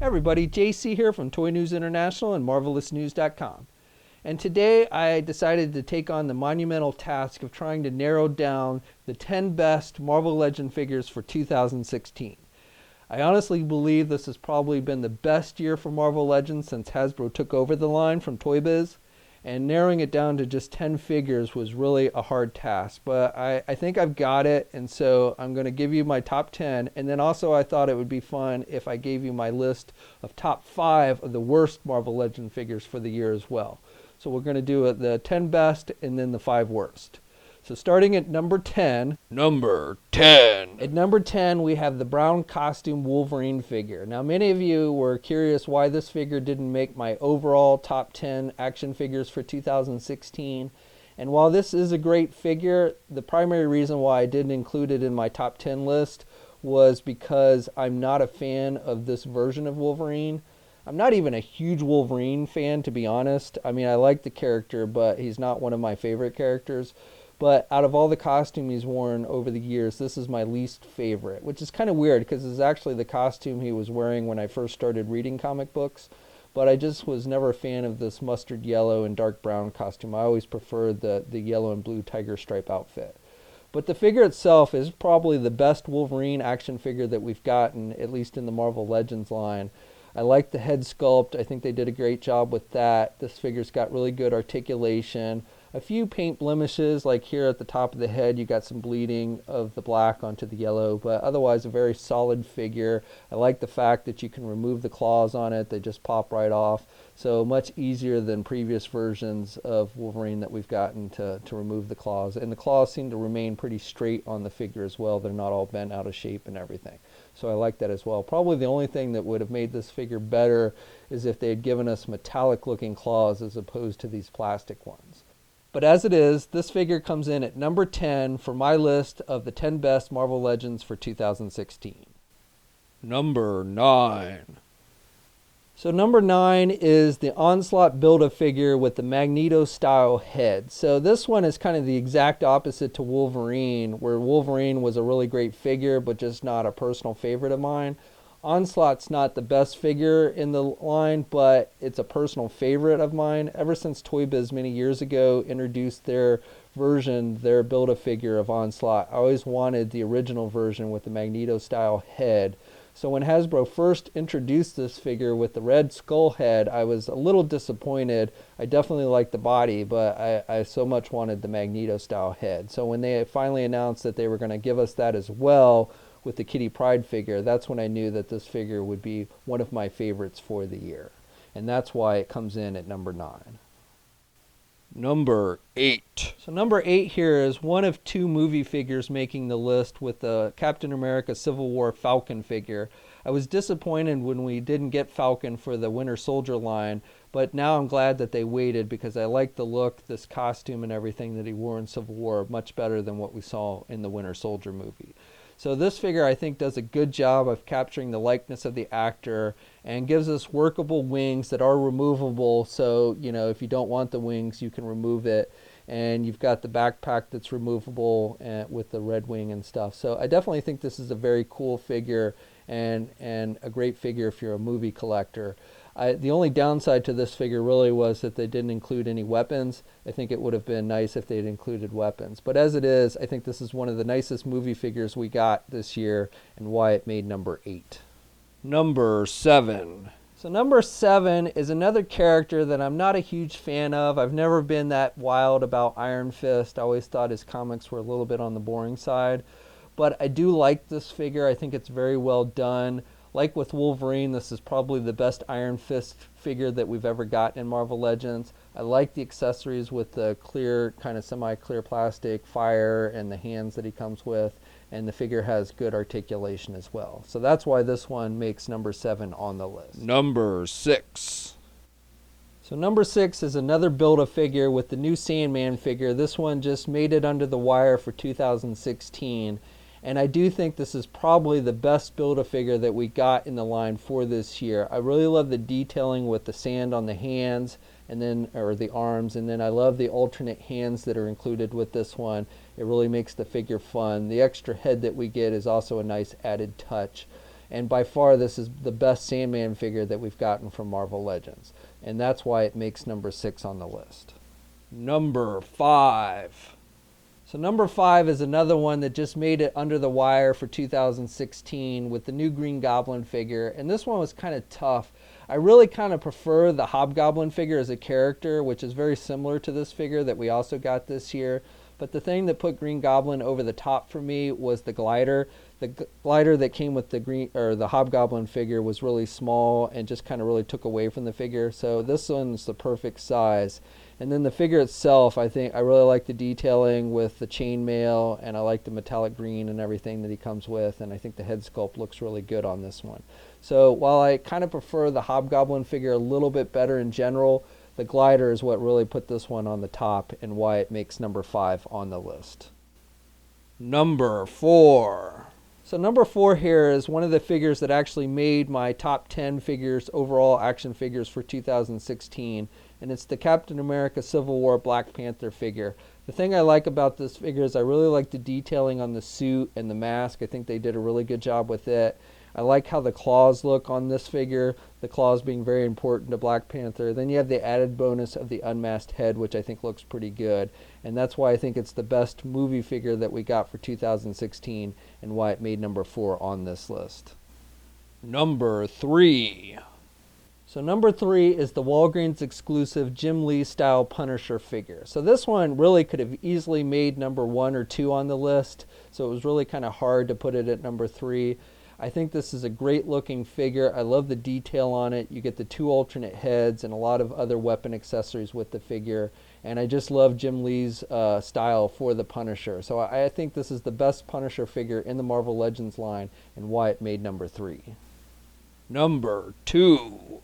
everybody, JC here from Toy News International and MarvelousNews.com. And today I decided to take on the monumental task of trying to narrow down the 10 best Marvel Legend figures for 2016. I honestly believe this has probably been the best year for Marvel Legends since Hasbro took over the line from Toy Biz. And narrowing it down to just 10 figures was really a hard task. But I think I've got it, and so I'm going to give you my top 10. And then also I thought it would be fun if I gave you my list of top 5 of the worst Marvel Legend figures for the year as well. So we're going to do the 10 best and then the 5 worst. So starting at number 10. Number 10. At number 10, we have the brown costume Wolverine figure. Now, many of you were curious why this figure didn't make my overall top 10 action figures for 2016. And while this is a great figure, the primary reason why I didn't include it in my top 10 list was because I'm not a fan of this version of Wolverine. I'm not even a huge Wolverine fan, to be honest. I mean, I like the character, but he's not one of my favorite characters. But out of all the costume he's worn over the years, this is my least favorite, which is kind of weird because it's actually the costume he was wearing when I first started reading comic books. But I just was never a fan of this mustard yellow and dark brown costume. I always preferred the yellow and blue tiger stripe outfit. But the figure itself is probably the best Wolverine action figure that we've gotten, at least in the Marvel Legends line. I like the head sculpt. I think they did a great job with that. This figure's got really good articulation. A few paint blemishes, like here at the top of the head, you got some bleeding of the black onto the yellow, but otherwise a very solid figure. I like the fact that you can remove the claws on it. They just pop right off. So much easier than previous versions of Wolverine that we've gotten to remove the claws. And the claws seem to remain pretty straight on the figure as well. They're not all bent out of shape and everything. So I like that as well. Probably the only thing that would have made this figure better is if they had given us metallic looking claws as opposed to these plastic ones. But as it is, this figure comes in at number 10 for my list of the 10 best Marvel Legends for 2016. Number 9. So number 9 is the Onslaught Build-A-Figure with the Magneto-style head. So this one is kind of the exact opposite to Wolverine, where Wolverine was a really great figure, but just not a personal favorite of mine. Onslaught's not the best figure in the line, but it's a personal favorite of mine. Ever since Toy Biz many years ago introduced their version, their Build-A-Figure of Onslaught, I always wanted the original version with the Magneto-style head. So when Hasbro first introduced this figure with the red skull head, I was a little disappointed. I definitely liked the body, but I so much wanted the Magneto-style head. So when they finally announced that they were going to give us that as well with the Kitty Pryde figure, that's when I knew that this figure would be one of my favorites for the year. And that's why it comes in at number 9. Number 8. So number 8 here is one of 2 movie figures making the list with the Captain America Civil War Falcon figure. I was disappointed when we didn't get Falcon for the Winter Soldier line, but now I'm glad that they waited because I like the look, this costume and everything that he wore in Civil War much better than what we saw in the Winter Soldier movie. So this figure I think does a good job of capturing the likeness of the actor and gives us workable wings that are removable. So, you know, if you don't want the wings, you can remove it. And you've got the backpack that's removable with the red wing and stuff. So I definitely think this is a very cool figure and a great figure if you're a movie collector. The only downside to this figure really was that they didn't include any weapons. I think it would have been nice if they'd included weapons. But as it is, I think this is one of the nicest movie figures we got this year and why it made number 8. Number 7. So number 7 is another character that I'm not a huge fan of. I've never been that wild about Iron Fist. I always thought his comics were a little bit on the boring side. But I do like this figure. I think it's very well done. Like with Wolverine, this is probably the best Iron Fist figure that we've ever gotten in Marvel Legends. I like the accessories with the clear, kind of semi-clear plastic fire and the hands that he comes with. And the figure has good articulation as well. So that's why this one makes number 7 on the list. Number 6. So number 6 is another Build-A-Figure with the new Sandman figure. This one just made it under the wire for 2016. And I do think this is probably the best Build-A-Figure that we got in the line for this year. I really love the detailing with the sand on the hands and then, or the arms, and then I love the alternate hands that are included with this one. It really makes the figure fun. The extra head that we get is also a nice added touch. And by far, this is the best Sandman figure that we've gotten from Marvel Legends. And that's why it makes number 6 on the list. Number 5. So number 5 is another one that just made it under the wire for 2016 with the new Green Goblin figure. And this one was kind of tough. I really kind of prefer the Hobgoblin figure as a character, which is very similar to this figure that we also got this year. But the thing that put Green Goblin over the top for me was the glider. The glider that came with the Hobgoblin figure was really small and just kind of really took away from the figure. So this one's the perfect size. And then the figure itself, I really like the detailing with the chainmail, and I like the metallic green and everything that he comes with, and I think the head sculpt looks really good on this one. So while I kind of prefer the Hobgoblin figure a little bit better in general, the glider is what really put this one on the top and why it makes number 5 on the list. Number 4. So number 4 here is one of the figures that actually made my top 10 figures, overall action figures for 2016. And it's the Captain America Civil War Black Panther figure. The thing I like about this figure is I really like the detailing on the suit and the mask. I think they did a really good job with it. I like how the claws look on this figure, the claws being very important to Black Panther. Then you have the added bonus of the unmasked head, which I think looks pretty good. And that's why I think it's the best movie figure that we got for 2016 and why it made number 4 on this list. Number 3. So number 3 is the Walgreens exclusive Jim Lee style Punisher figure. So this one really could have easily made number 1 or 2 on the list. So it was really kind of hard to put it at number 3. I think this is a great looking figure. I love the detail on it. You get the 2 alternate heads and a lot of other weapon accessories with the figure. And I just love Jim Lee's style for the Punisher. So I think this is the best Punisher figure in the Marvel Legends line and why it made number 3. Number 2.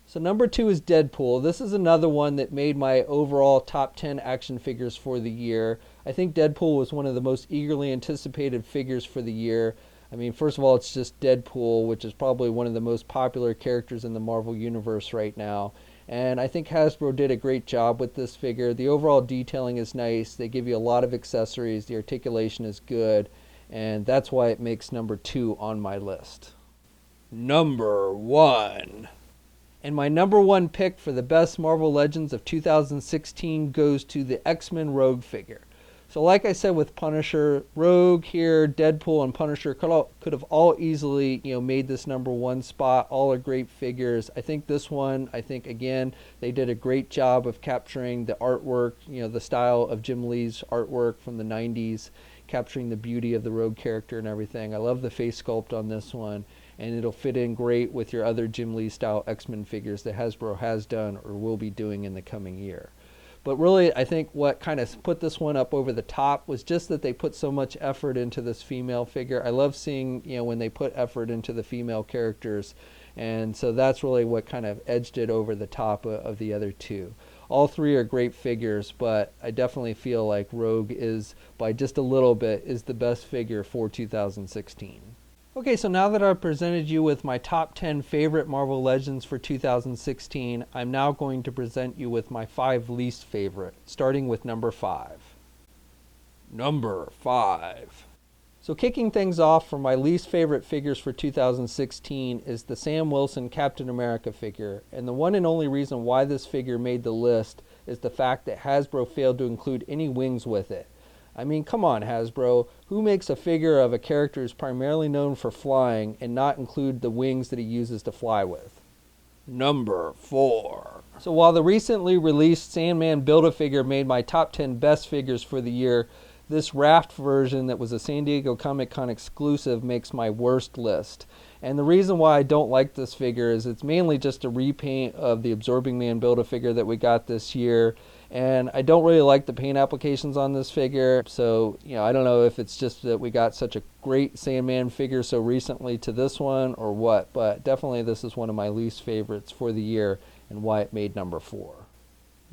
So number 2 is Deadpool. This is another one that made my overall top 10 action figures for the year. I think Deadpool was one of the most eagerly anticipated figures for the year. I mean, first of all, it's just Deadpool, which is probably one of the most popular characters in the Marvel Universe right now. And I think Hasbro did a great job with this figure. The overall detailing is nice. They give you a lot of accessories. The articulation is good. And that's why it makes number 2 on my list. Number 1. And my number 1 pick for the best Marvel Legends of 2016 goes to the X-Men Rogue figure. So like I said with Punisher, Rogue here, Deadpool, and Punisher could have all easily, made this number 1 spot. All are great figures. I think this one, again, they did a great job of capturing the artwork, the style of Jim Lee's artwork from the 90s, capturing the beauty of the Rogue character and everything. I love the face sculpt on this one. And it'll fit in great with your other Jim Lee style X-Men figures that Hasbro has done or will be doing in the coming year. But really, I think what kind of put this one up over the top was just that they put so much effort into this female figure. I love seeing, when they put effort into the female characters. And so that's really what kind of edged it over the top of the other 2. All 3 are great figures, but I definitely feel like Rogue is, by just a little bit, is the best figure for 2016. Okay, so now that I've presented you with my top 10 favorite Marvel Legends for 2016, I'm now going to present you with my 5 least favorite, starting with number 5. Number 5. So kicking things off for my least favorite figures for 2016 is the Sam Wilson Captain America figure, and the one and only reason why this figure made the list is the fact that Hasbro failed to include any wings with it. I mean, come on, Hasbro. Who makes a figure of a character who's primarily known for flying and not include the wings that he uses to fly with? Number 4. So while the recently released Sandman Build-A-Figure made my top 10 best figures for the year, this Raft version that was a San Diego Comic-Con exclusive makes my worst list. And the reason why I don't like this figure is it's mainly just a repaint of the Absorbing Man Build-A-Figure that we got this year. And I don't really like the paint applications on this figure. So, I don't know if it's just that we got such a great Sandman figure so recently to this one or what. But definitely this is one of my least favorites for the year and why it made number 4.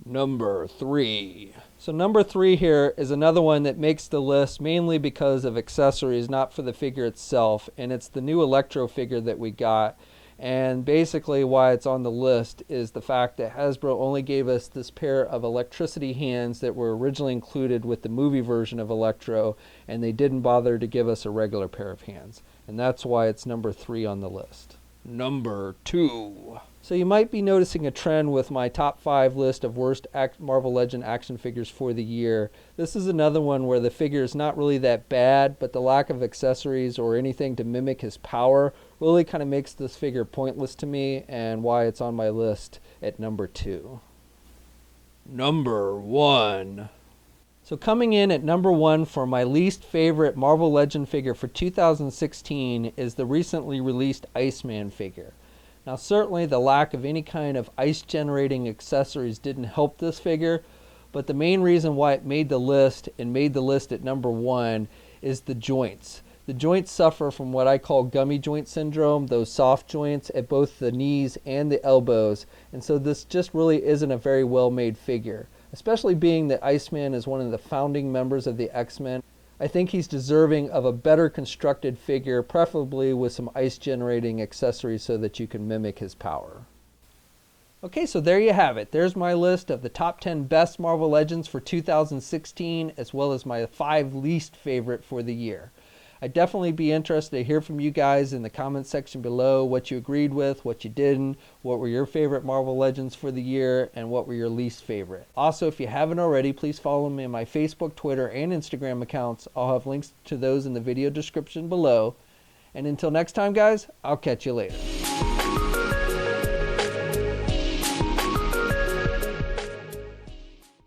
Number 3. So number 3 here is another one that makes the list mainly because of accessories, not for the figure itself. And it's the new Electro figure that we got. And basically why it's on the list is the fact that Hasbro only gave us this pair of electricity hands that were originally included with the movie version of Electro, and they didn't bother to give us a regular pair of hands. and that's why it's number 3 on the list. Number 2. So you might be noticing a trend with my top 5 list of worst Marvel Legend action figures for the year. This is another one where the figure is not really that bad, but the lack of accessories or anything to mimic his power really kind of makes this figure pointless to me, and why it's on my list at number 2. Number 1. So coming in at number 1 for my least favorite Marvel Legend figure for 2016 is the recently released Iceman figure. Now certainly the lack of any kind of ice generating accessories didn't help this figure, but the main reason why it made the list and made the list at number 1 is the joints. The joints suffer from what I call gummy joint syndrome, those soft joints at both the knees and the elbows, and so this just really isn't a very well made figure. Especially being that Iceman is one of the founding members of the X-Men, I think he's deserving of a better constructed figure, preferably with some ice generating accessories so that you can mimic his power. Okay, so there you have it. There's my list of the top 10 best Marvel Legends for 2016, as well as my 5 least favorite for the year. I'd definitely be interested to hear from you guys in the comment section below what you agreed with, what you didn't, what were your favorite Marvel Legends for the year, and what were your least favorite. Also, if you haven't already, please follow me on my Facebook, Twitter, and Instagram accounts. I'll have links to those in the video description below. And until next time, guys, I'll catch you later.